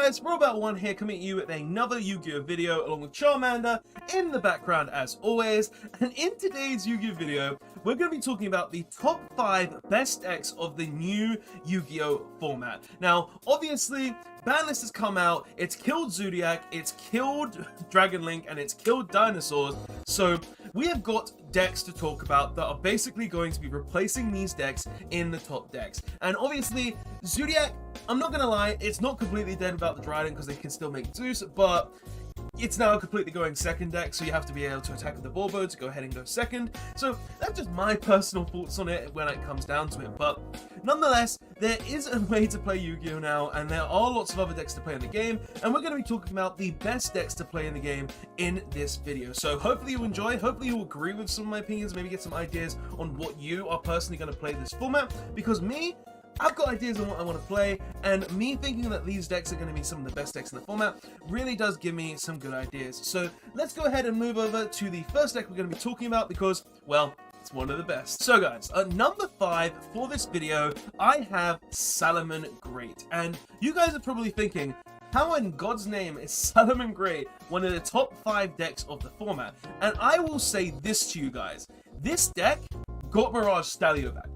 guys, Robot1 here coming at you with another Yu-Gi-Oh video along with Charmander in the background as always. And in today's Yu-Gi-Oh video, we're going to be talking about the top 5 best decks of the new Yu-Gi-Oh format. Now, obviously, banlist has come out, it's killed Zodiac, it's killed Dragon Link, and it's killed Dinosaurs. So we have got decks to talk about that are basically going to be replacing these decks in the top decks. And obviously, Zodiac, I'm not gonna lie, it's not completely dead without the Dryden because they can still make Zeus, but it's now completely going second deck, so you have to be able to attack with the Borbo to go ahead and go second. So that's just my personal thoughts on it when it comes down to it. But nonetheless, there is a way to play Yu-Gi-Oh now, and there are lots of other decks to play in the game, and we're going to be talking about the best decks to play in the game in this video. So hopefully you enjoy, hopefully you agree with some of my opinions, maybe get some ideas on what you are personally going to play this format, because me, I've got ideas on what I want to play, and me thinking that these decks are going to be some of the best decks in the format really does give me some good ideas. So let's go ahead and move over to the first deck we're going to be talking about because, well, it's one of the best. So guys, at number 5 for this video, I have Salomon Great. And you guys are probably thinking, how in God's name is Salomon Great one of the top 5 decks of the format? And I will say this to you guys, this deck got Mirage Stallion back.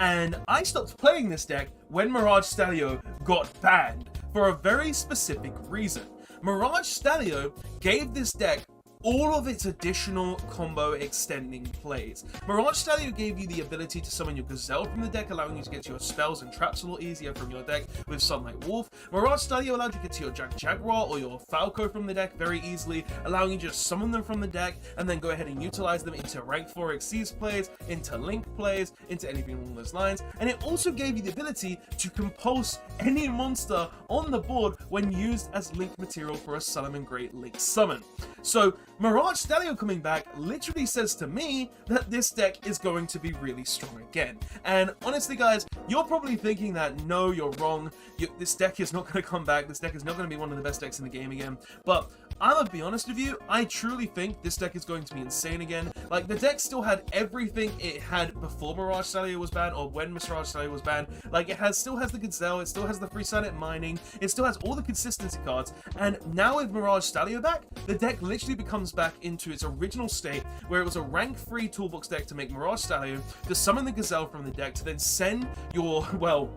And I stopped playing this deck when Mirage Stallion got banned for a very specific reason. Mirage Stallion gave this deck all of its additional combo extending plays. Mirage Stallion gave you the ability to summon your Gazelle from the deck, allowing you to get to your spells and traps a lot easier from your deck with Sunlight Wolf. Mirage Stallion allowed you to get to your Jaguar or your Falco from the deck very easily, allowing you to just summon them from the deck and then go ahead and utilize them into rank 4 Xyz plays, into Link plays, into anything along those lines. And it also gave you the ability to compulse any monster on the board when used as Link material for a Salomon Great Link summon. So Mirage Stallion coming back literally says to me that this deck is going to be really strong again. And honestly guys, you're probably thinking that no, you're wrong, this deck is not going to come back, this deck is not going to be one of the best decks in the game again. But I'm gonna be honest with you, I truly think this deck is going to be insane again. Like, the deck still had everything it had before Mirage Stallion was banned, or when Mirage Stallion was banned. Like, it still has the Gazelle, it still has the free silent mining, it still has all the consistency cards, and now with Mirage Stallion back, the deck literally becomes back into its original state, where it was a rank 3 toolbox deck to make Mirage Stallion, to summon the Gazelle from the deck, to then send your, well,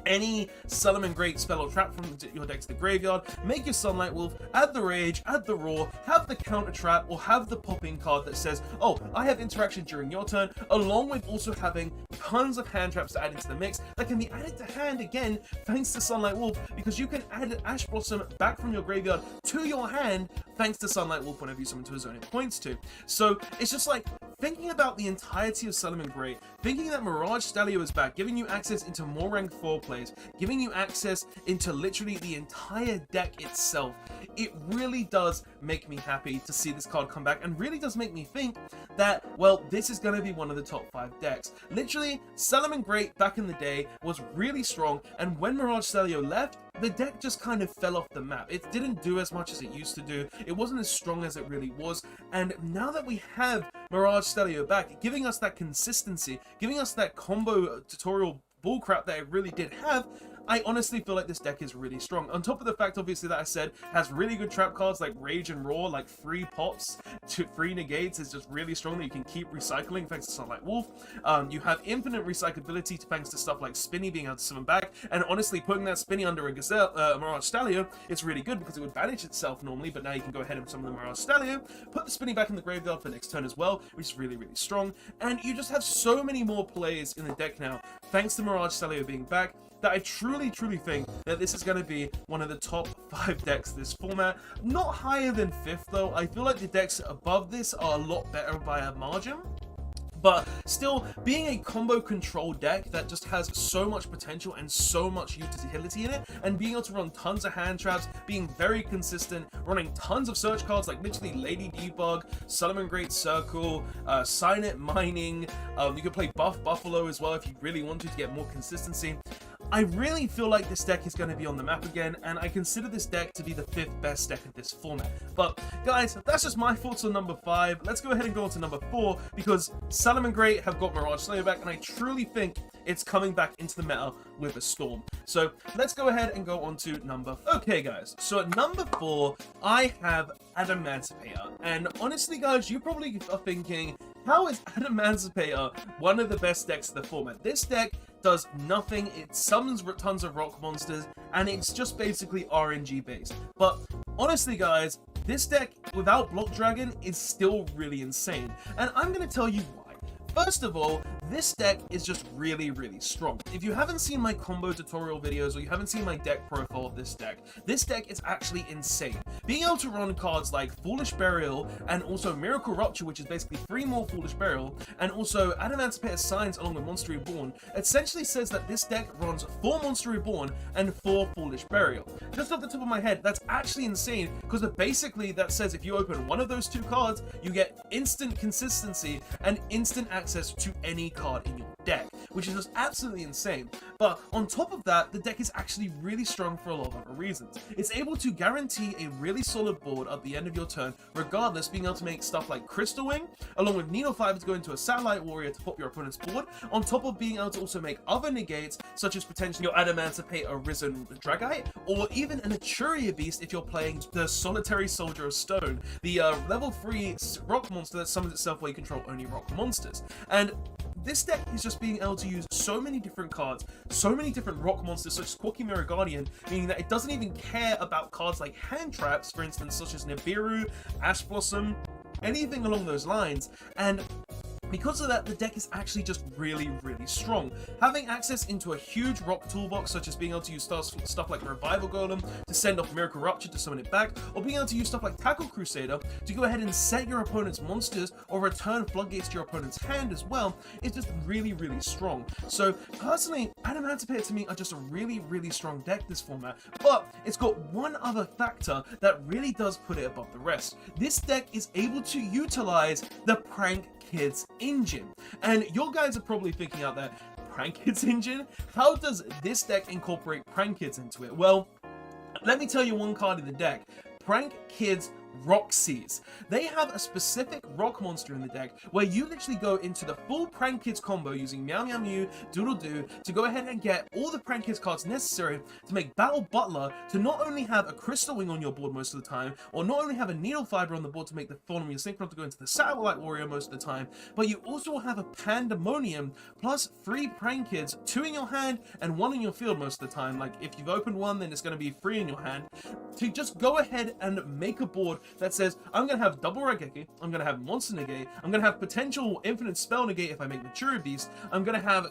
any Salomon Great spell or trap from your deck to the graveyard, make your Sunlight Wolf, add the Rage, add the Roar, have the counter trap, or have the popping card that says, oh, I have interaction during your turn, along with also having tons of hand traps to add into the mix that can be added to hand again thanks to Sunlight Wolf, because you can add Ash Blossom back from your graveyard to your hand thanks to Sunlight Wolf whenever you summon to a zone it points to. So it's just like, thinking about the entirety of Salomon Great, thinking that Mirage Stallion is back, giving you access into more rank 4 plays, giving you access into literally the entire deck itself, it really does make me happy to see this card come back, and really does make me think that, well, this is going to be one of the top 5 decks. Literally, Salomon Great back in the day was really strong, and when Mirage Stallion left, the deck just kind of fell off the map. It didn't do as much as it used to do. It wasn't as strong as it really was. And now that we have Mirage Stallion back, giving us that consistency, giving us that combo tutorial bullcrap that it really did have, I honestly feel like this deck is really strong. On top of the fact, obviously, that I said has really good trap cards like Rage and Roar, like 3 pops to 3 negates is just really strong that you can keep recycling thanks to Sunlight Wolf. You have infinite recyclability thanks to stuff like Spinny being able to summon back, and honestly, putting that Spinny under a Gazelle, Mirage Stallion, it's really good because it would banish itself normally, but now you can go ahead and summon the Mirage Stallion, put the Spinny back in the graveyard for next turn as well, which is really, really strong, and you just have so many more plays in the deck now thanks to Mirage Stallion being back, that I truly think that this is going to be one of the top 5 decks this format. Not higher than 5th though. I feel like the decks above this are a lot better by a margin. But still, being a combo control deck that just has so much potential and so much utility in it, and being able to run tons of hand traps, being very consistent, running tons of search cards like literally Lady Debug, Salomon Great Circle, Silent Mining, you can play Buff Buffalo as well if you really wanted to get more consistency. I really feel like this deck is going to be on the map again, and I consider this deck to be the 5th best deck of this format. But guys, that's just my thoughts on number 5. Let's go ahead and go on to number 4, because Salamangreat have got Mirage Slayer back, and I truly think it's coming back into the meta with a storm. So let's go ahead and go on to number 4. Okay guys, so at number 4, I have Adamantipator. And honestly guys, you probably are thinking, how is Adamantipator one of the best decks of the format? This deck does nothing, it summons tons of rock monsters, and it's just basically RNG based. But honestly guys, this deck without Block Dragon is still really insane, and I'm going to tell you why. First of all, this deck is just really, really strong. If you haven't seen my combo tutorial videos, or you haven't seen my deck profile of this deck is actually insane. Being able to run cards like Foolish Burial, and also Miracle Rupture, which is basically 3 more Foolish Burial, and also Adamantipator Signs along with Monster Reborn, essentially says that this deck runs 4 Monster Reborn and 4 Foolish Burial. Just off the top of my head, that's actually insane, because basically that says if you open one of those 2 cards, you get instant consistency and instant access to any card in your deck, which is just absolutely insane. But on top of that, the deck is actually really strong for a lot of other reasons. It's able to guarantee a really solid board at the end of your turn, regardless, being able to make stuff like Crystal Wing, along with Needle Fiber to go into a Satellite Warrior to pop your opponent's board, on top of being able to also make other negates, such as potentially your Adamantipator Risen Dragite, or even an Aturia Beast if you're playing the Solitary Soldier of Stone, the level 3 rock monster that summons itself where you control only rock monsters. And this deck is just being able to use so many different cards, so many different rock monsters such as Quirky Mirror Guardian, meaning that it doesn't even care about cards like hand traps, for instance, such as Nibiru, Ash Blossom, anything along those lines. And because of that, the deck is actually just really, really strong. Having access into a huge rock toolbox, such as being able to use stuff like Revival Golem to send off Miracle Rupture to summon it back, or being able to use stuff like Tackle Crusader to go ahead and set your opponent's monsters or return floodgates to your opponent's hand as well, is just really, really strong. So personally, Adamantipator to me are just a really, really strong deck this format, but it's got one other factor that really does put it above the rest. This deck is able to utilize the Prank Kids engine. And your guys are probably thinking out there, Prank Kids engine? How does this deck incorporate Prank Kids into it? Well, let me tell you one card in the deck. Prank Kids Roxy's. They have a specific rock monster in the deck where you literally go into the full Prank Kids combo using Meow Meow Mew, Doodle Doo to go ahead and get all the Prank Kids cards necessary to make Battle Butler to not only have a Crystal Wing on your board most of the time, or not only have a Needle Fiber on the board to make the Fallen Your Synchron to go into the Satellite Warrior most of the time, but you also have a Pandemonium plus 3 Prank Kids, 2 in your hand and 1 in your field most of the time. Like if you've opened one, then it's going to be 3 in your hand, to just go ahead and make a board that says, I'm going to have double Raigeki, I'm going to have Monster Negate, I'm going to have potential infinite spell negate if I make Mature Beast, I'm going to have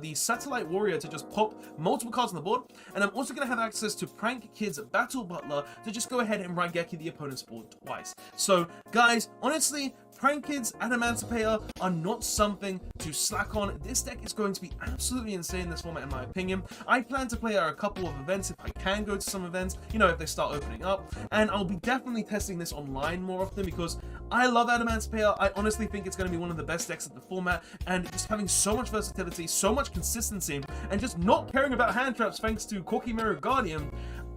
the Satellite Warrior to just pop multiple cards on the board, and I'm also going to have access to Prank Kids Battle Butler to just go ahead and Raigeki the opponent's board twice. So guys, honestly, Prank Kids, Adamantipator are not something to slack on. This deck is going to be absolutely insane in this format in my opinion. I plan to play at a couple of events if I can go to some events, you know, if they start opening up, and I'll be definitely testing this online more often because I love Adamantipator. I honestly think it's going to be one of the best decks of the format, and just having so much versatility, so much consistency, and just not caring about hand traps thanks to Quirky Mirror Guardian,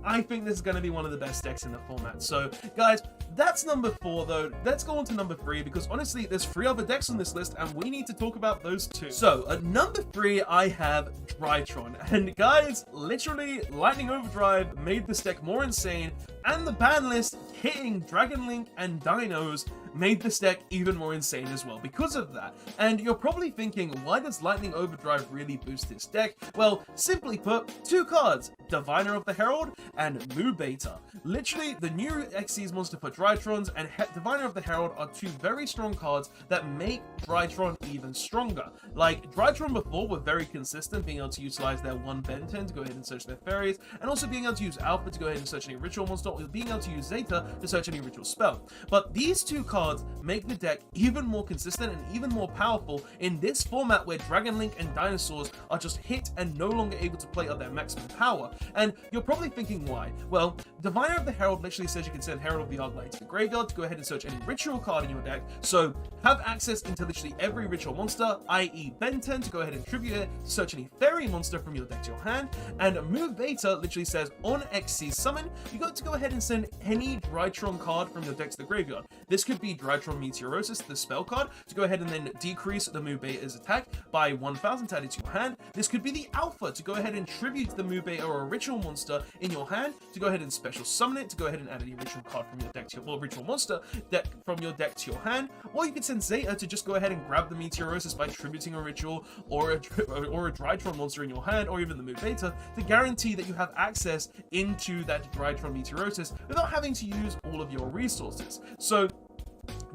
I think this is going to be one of the best decks in the format. So guys, that's number 4 though. Let's go on to number 3 because honestly there's 3 other decks on this list and we need to talk about those too. So at number 3 I have Drytron, and guys, literally Lightning Overdrive made this deck more insane, and the ban list hitting Dragon Link and Dinos made this deck even more insane as well because of that. And you're probably thinking, why does Lightning Overdrive really boost this deck? Well, simply put, 2 cards, Diviner of the Herald and Moo Beta. Literally, the new Xyz monster for Drytrons and Diviner of the Herald are 2 very strong cards that make Drytron even stronger. Like, Drytron before were very consistent, being able to utilize their 1 Ben 10 to go ahead and search their fairies, and also being able to use Alpha to go ahead and search any ritual monster, not being able to use Zeta to search any ritual spell. But these two cards make the deck even more consistent and even more powerful in this format where Dragon Link and Dinosaurs are just hit and no longer able to play at their maximum power. And you're probably thinking why? Well, Diviner of the Herald literally says you can send Herald of the Arglite to the graveyard to go ahead and search any ritual card in your deck, so have access into literally every ritual monster, i.e. Ben 10 to go ahead and tribute it to search any fairy monster from your deck to your hand, and Move Beta literally says on XC summon, you got to go ahead and send any Drytron card from your deck to the graveyard. This could be Drytron Meteorosis, the spell card, to go ahead and then decrease the Move Beta's attack by 1000 to add it to your hand. This could be the Alpha to go ahead and tribute the Move Beta or a ritual monster in your hand, to go ahead and special summon it, to go ahead and add any ritual card from your deck to your, well, ritual monster deck from your deck to your hand. Or you could send Zeta to just go ahead and grab the Meteorosis by tributing a ritual or a Drytron monster in your hand, or even the Move Beta, to guarantee that you have access into that Drytron Meteorosis without having to use all of your resources. So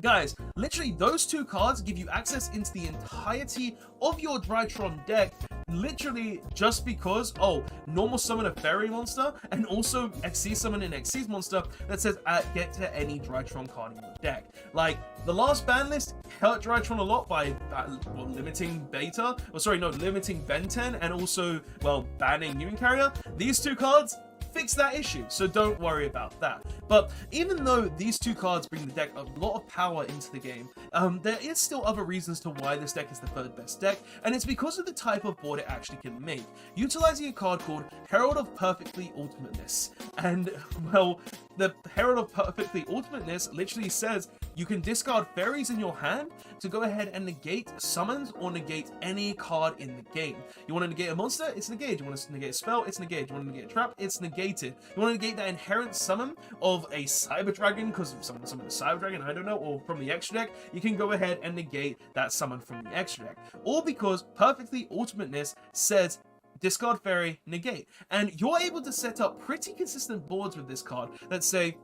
guys, literally those two cards give you access into the entirety of your Drytron deck, literally just because, oh, normal summon a fairy monster, and also XC summon an Xyz monster that says get to any Drytron card in your deck. Like, the last ban list hurt Drytron a lot by limiting Beta, or sorry, no, limiting Ben 10, and also, well, banning Human Carrier. These two cards fix that issue, so don't worry about that. But even though these two cards bring the deck a lot of power into the game, there is still other reasons to why this deck is the third best deck, and it's because of the type of board it actually can make, utilizing a card called Herald of Perfectly Ultimateness. And, well, the Herald of Perfectly Ultimateness literally says you can discard fairies in your hand to go ahead and negate summons or negate any card in the game. You want to negate a monster? It's negated. You want to negate a spell? It's negated. You want to negate a trap? It's negated. You want to negate that inherent summon of a Cyber Dragon because someone summoned a Cyber Dragon, I don't know, or from the extra deck, you can go ahead and negate that summon from the extra deck. All because Perfectly Ultimateness says discard fairy, negate. And you're able to set up pretty consistent boards with this card that say,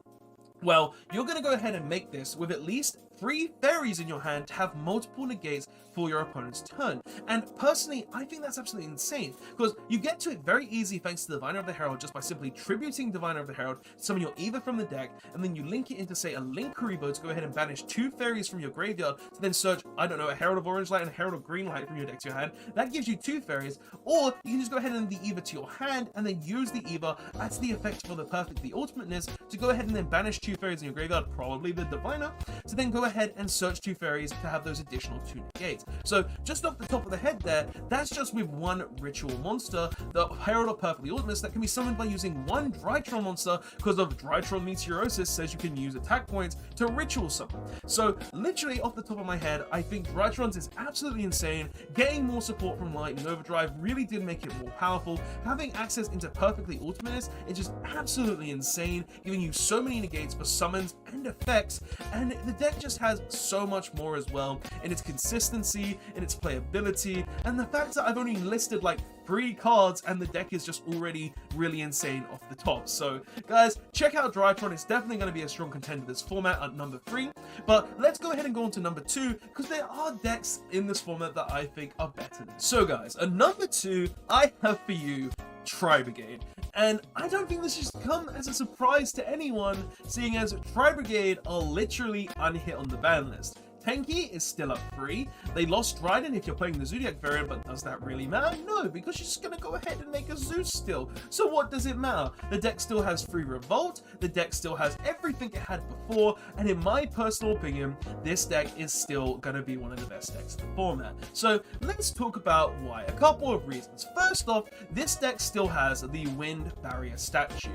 well, you're going to go ahead and make this with at least 3 fairies in your hand to have multiple negates for your opponent's turn. And personally, I think that's absolutely insane, because you get to it very easy thanks to Diviner of the Herald just by simply tributing Diviner of the Herald, summon your Eva from the deck, and then you link it into, say, a Link Karibo to go ahead and banish 2 fairies from your graveyard to then search, I don't know, a Herald of Orange Light and a Herald of Green Light from your deck to your hand. That gives you 2 fairies. Or you can just go ahead and the Eva to your hand and then use the Eva as the effect for the Perfectly Ultimateness to go ahead and then banish 2 fairies in your graveyard, probably the Diviner, to then go ahead and search 2 fairies to have those additional 2 negates. So just off the top of the head there, that's just with one ritual monster, the Herald of Perfectly Ultimateness, that can be summoned by using one Drytron monster, because of Drytron Meteorosis says you can use attack points to ritual summon. So literally off the top of my head, I think Drytrons is absolutely insane. Getting more support from Lightning Overdrive really did make it more powerful. Having access into Perfectly Ultimateness is just absolutely insane, giving you so many negates for summons and effects, and the deck just has so much more as well in its consistency, in its playability, and the fact that I've only listed like 3 cards and the deck is just already really insane off the top. So guys, check out Drytron. It's definitely going to be a strong contender this format at number 3, but let's go ahead and go on to number 2, because there are decks in this format that I think are better than. So guys, at number 2, I have for you Tri-Brigade. And I don't think this should come as a surprise to anyone, seeing as Tri-Brigade are literally unhit on the ban list. Tenki is still up 3. They lost Dryden if you're playing the Zodiac variant, but does that really matter? No, because you're just going to go ahead and make a Zeus still. So what does it matter? The deck still has free Revolt, the deck still has everything it had before, and in my personal opinion, this deck is still going to be one of the best decks in the format. So let's talk about why. A couple of reasons. First off, this deck still has the Wind Barrier statue.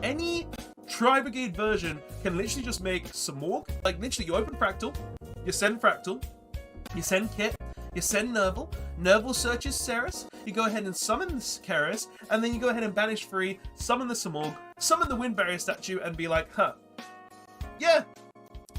Any Tri-Brigade version can literally just make Samorg, like literally you open Fractal, you send Fractal, you send Kit, you send Nerval, Nerval searches Ceres, you go ahead and summon the Ceres, and then you go ahead and banish free, summon the Samorg, summon the Wind Barrier statue, and be like, huh, yeah,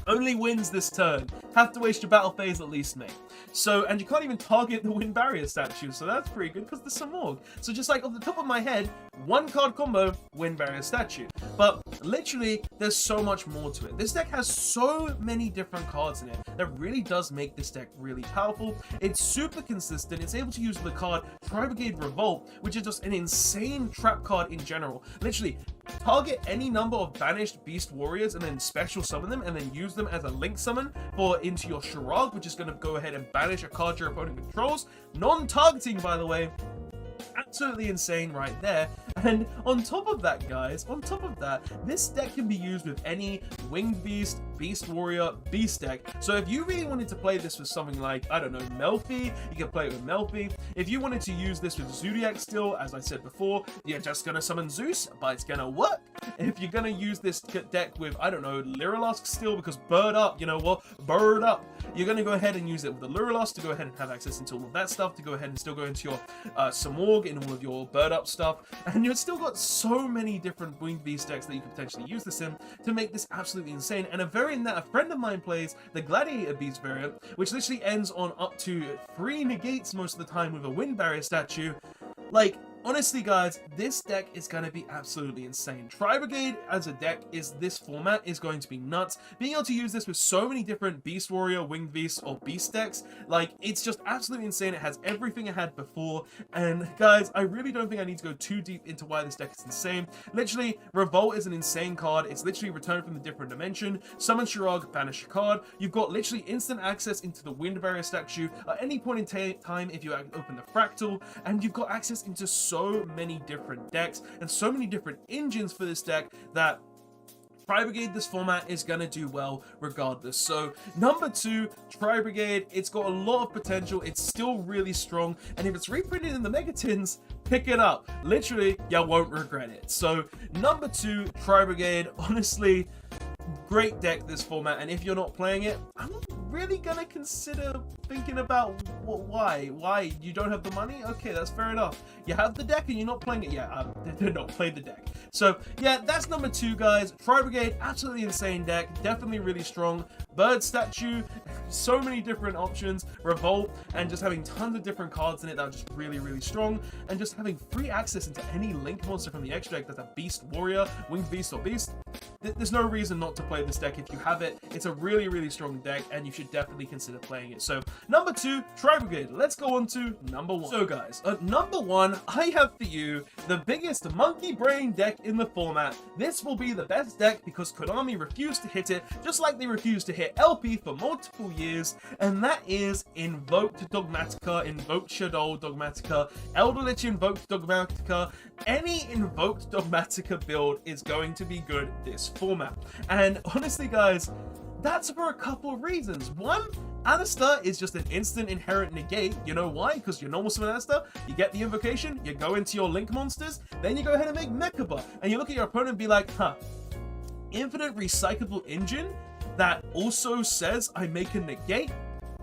only wins this turn. Have to waste your battle phase at least, mate. So, and you can't even target the wind barrier statue, so that's pretty good because there's some more. So just like off the top of my head, 1-card combo, wind barrier statue. But literally, there's so much more to it. This deck has so many different cards in it that really does make this deck really powerful. It's super consistent. It's able to use the card Tri-Brigade Revolt, which is just an insane trap card in general. Literally, target any number of banished beast warriors and then special summon them and then use them as a link summon for into your Shirag, which is going to go ahead and banish a card your opponent controls. Non-targeting, by the way. Absolutely insane right there. And on top of that, guys, on top of that, this deck can be used with any Winged Beast, Beast Warrior, Beast deck. So if you really wanted to play this with something like, I don't know, Melfi, you can play it with Melfi. If you wanted to use this with Zodiac still, as I said before, you're just going to summon Zeus, but it's going to work. If you're going to use this deck with, I don't know, Lyrilusk still, because Bird Up, you know what, Bird Up, you're going to go ahead and use it with the Lyrilusk to go ahead and have access into all of that stuff, to go ahead and still go into your Samorg in all of your Bird Up stuff, and you've still got so many different Winged Beast decks that you could potentially use this in to make this absolutely insane. And a variant that a friend of mine plays, the Gladiator Beast variant, which literally ends on up to 3 negates most of the time with a Wind Barrier statue. Like, honestly, guys, this deck is going to be absolutely insane. Tri-Brigade as a deck this format is going to be nuts. Being able to use this with so many different Beast Warrior, Winged Beast, or Beast decks, like, it's just absolutely insane. It has everything it had before. And guys, I really don't think I need to go too deep into why this deck is insane. Literally, Revolt is an insane card. It's literally Return from the Different Dimension. Summon Shirag, banish a card. You've got literally instant access into the Wind Barrier statue at any point in time if you open the Fractal. And you've got access into so many different decks and so many different engines for this deck that Tri-Brigade, this format, is going to do well regardless. So, number 2, Tri-Brigade, it's got a lot of potential. It's still really strong. And if it's reprinted in the Megatins, pick it up. Literally, you won't regret it. So, number 2, Tri-Brigade, honestly, great deck, this format. And if you're not playing it, I'm not really going to consider thinking about why you don't have the money. Okay, that's fair enough. You have the deck and you're not playing it yet. Not play the deck. So yeah, that's number 2, guys. Tri-Brigade, absolutely insane deck, definitely really strong. Bird statue, so many different options. Revolt, and just having tons of different cards in it that are just really, really strong, and just having free access into any link monster from the extra deck that's a Beast Warrior, Winged Beast, or Beast. There's no reason not to play this deck if you have it. It's a really, really strong deck, and you should definitely consider playing it. So number 2, Tri-Brigade. Let's go on to number 1. So guys, at number 1, I have for you the biggest monkey brain deck in the format. This will be the best deck because Konami refused to hit it, just like they refused to hit LP for multiple years, and that is Invoked Dogmatica, Invoked Shadow Dogmatica, Elder Lich Invoked Dogmatica. Any Invoked Dogmatica build is going to be good this format. And honestly, guys, that's for a couple of reasons. One, Alistair is just an instant inherent negate. You know why? Because your normal summon Alistair, you get the invocation, you go into your link monsters, then you go ahead and make Mechaba, and you look at your opponent and be like, infinite recyclable engine that also says I make a negate?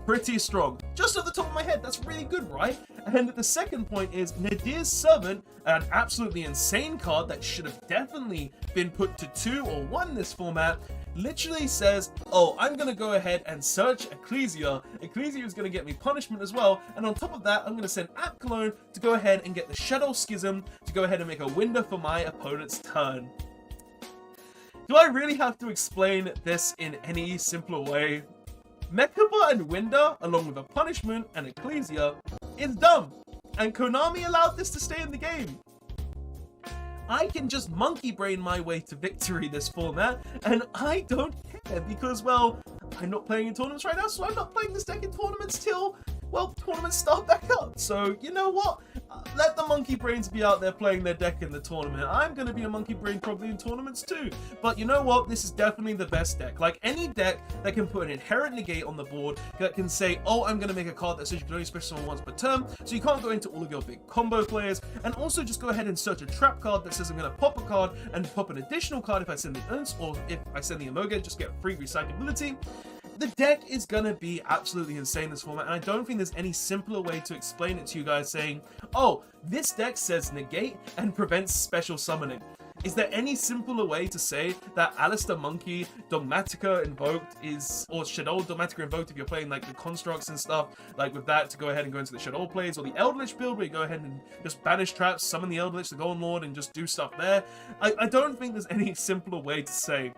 Pretty strong. Just off the top of my head, that's really good, right? And the second point is Nadir's Servant, an absolutely insane card that should have definitely been put to 2 or 1 this format, literally says, oh, I'm going to go ahead and search Ecclesia. Ecclesia is going to get me punishment as well, and on top of that, I'm going to send App Cologne to go ahead and get the Shadow Schism to go ahead and make a window for my opponent's turn. Do I really have to explain this in any simpler way? Mechaba and Winder, along with a punishment and Ecclesia, is dumb, and Konami allowed this to stay in the game. I can just monkey brain my way to victory this format, and I don't care because, well, I'm not playing in tournaments right now, so I'm not playing this deck in tournaments till, well, tournaments start back up. So, you know what? Let the monkey brains be out there playing their deck in the tournament. I'm going to be a monkey brain probably in tournaments too. But you know what? This is definitely the best deck. Like, any deck that can put an inherent negate on the board, that can say, oh, I'm going to make a card that says you can only special summon once per turn, so you can't go into all of your big combo players, and also just go ahead and search a trap card that says I'm going to pop a card and pop an additional card if I send the Unce, or if I send the Amoga, just get free recyclability. The deck is going to be absolutely insane this format, and I don't think there's any simpler way to explain it to you guys saying, oh, this deck says negate and prevents special summoning. is there any simpler way to say that Alistair Monkey Dogmatica Invoked is, or Shadow Dogmatica Invoked if you're playing like the constructs and stuff, like with that to go ahead and go into the Shadow plays, or the Eldritch build where you go ahead and just banish traps, summon the Eldritch, the Golden Lord, and just do stuff there. I don't think there's any simpler way to say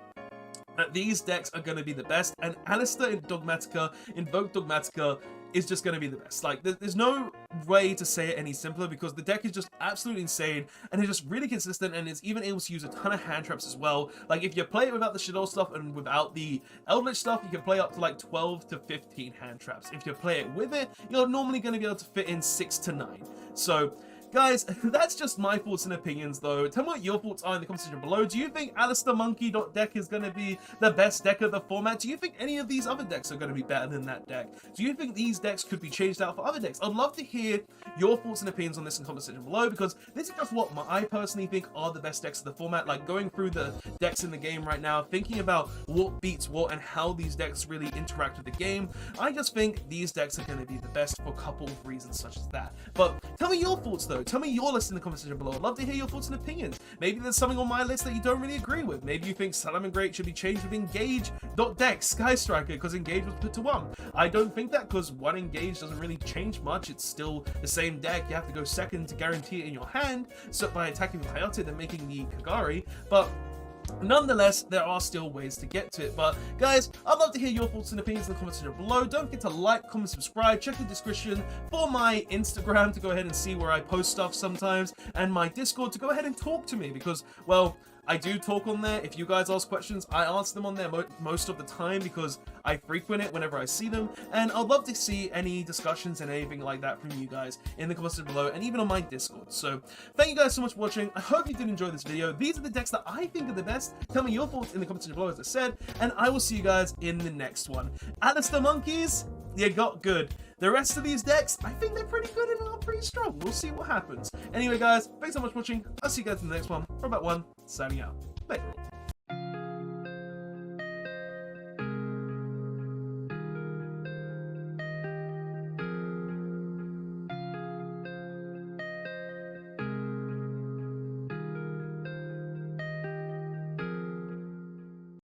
that these decks are going to be the best, and Alistair in Dogmatica, Invoke Dogmatica, is just going to be the best. Like, there's no way to say it any simpler, because the deck is just absolutely insane, and it's just really consistent, and it's even able to use a ton of hand traps as well. Like, if you play it without the Shadow stuff and without the Eldritch stuff, you can play up to like 12 to 15 hand traps. If you play it with it, you're normally going to be able to fit in 6 to 9. So, guys, that's just my thoughts and opinions, though. Tell me what your thoughts are in the comment section below. Do you think Alistair Monkey deck is going to be the best deck of the format? Do you think any of these other decks are going to be better than that deck? Do you think these decks could be changed out for other decks? I'd love to hear your thoughts and opinions on this in the comment section below, because this is just what I personally think are the best decks of the format. Like, going through the decks in the game right now, thinking about what beats what and how these decks really interact with the game, I just think these decks are going to be the best for a couple of reasons such as that. But tell me your thoughts, though. Tell me your list in the comment section below. I'd love to hear your thoughts and opinions. Maybe there's something on my list that you don't really agree with. Maybe you think Salamangreat should be changed with Engage.deck Sky Striker because Engage was put to 1. I don't think that, because 1 Engage doesn't really change much. It's still the same deck. You have to go second to guarantee it in your hand, so by attacking with Hayate than making the Kagari. But nonetheless, there are still ways to get to it. But guys, I'd love to hear your thoughts and opinions in the comments section below. Don't forget to like, comment, subscribe. Check the description for my Instagram to go ahead and see where I post stuff sometimes, and my Discord to go ahead and talk to me, because, well, I do talk on there. If you guys ask questions, I answer them on there most of the time, because I frequent it whenever I see them, and I'd love to see any discussions and anything like that from you guys in the comments section below, and even on my Discord. So thank you guys so much for watching. I hope you did enjoy this video. These are the decks that I think are the best. Tell me your thoughts in the comments section below, as I said, and I will see you guys in the next one. Alistair Monkeys, you got good. The rest of these decks, I think they're pretty good and are pretty strong. We'll see what happens. Anyway, guys, thanks so much for watching. I'll see you guys in the next one. Robot1, signing out. Later.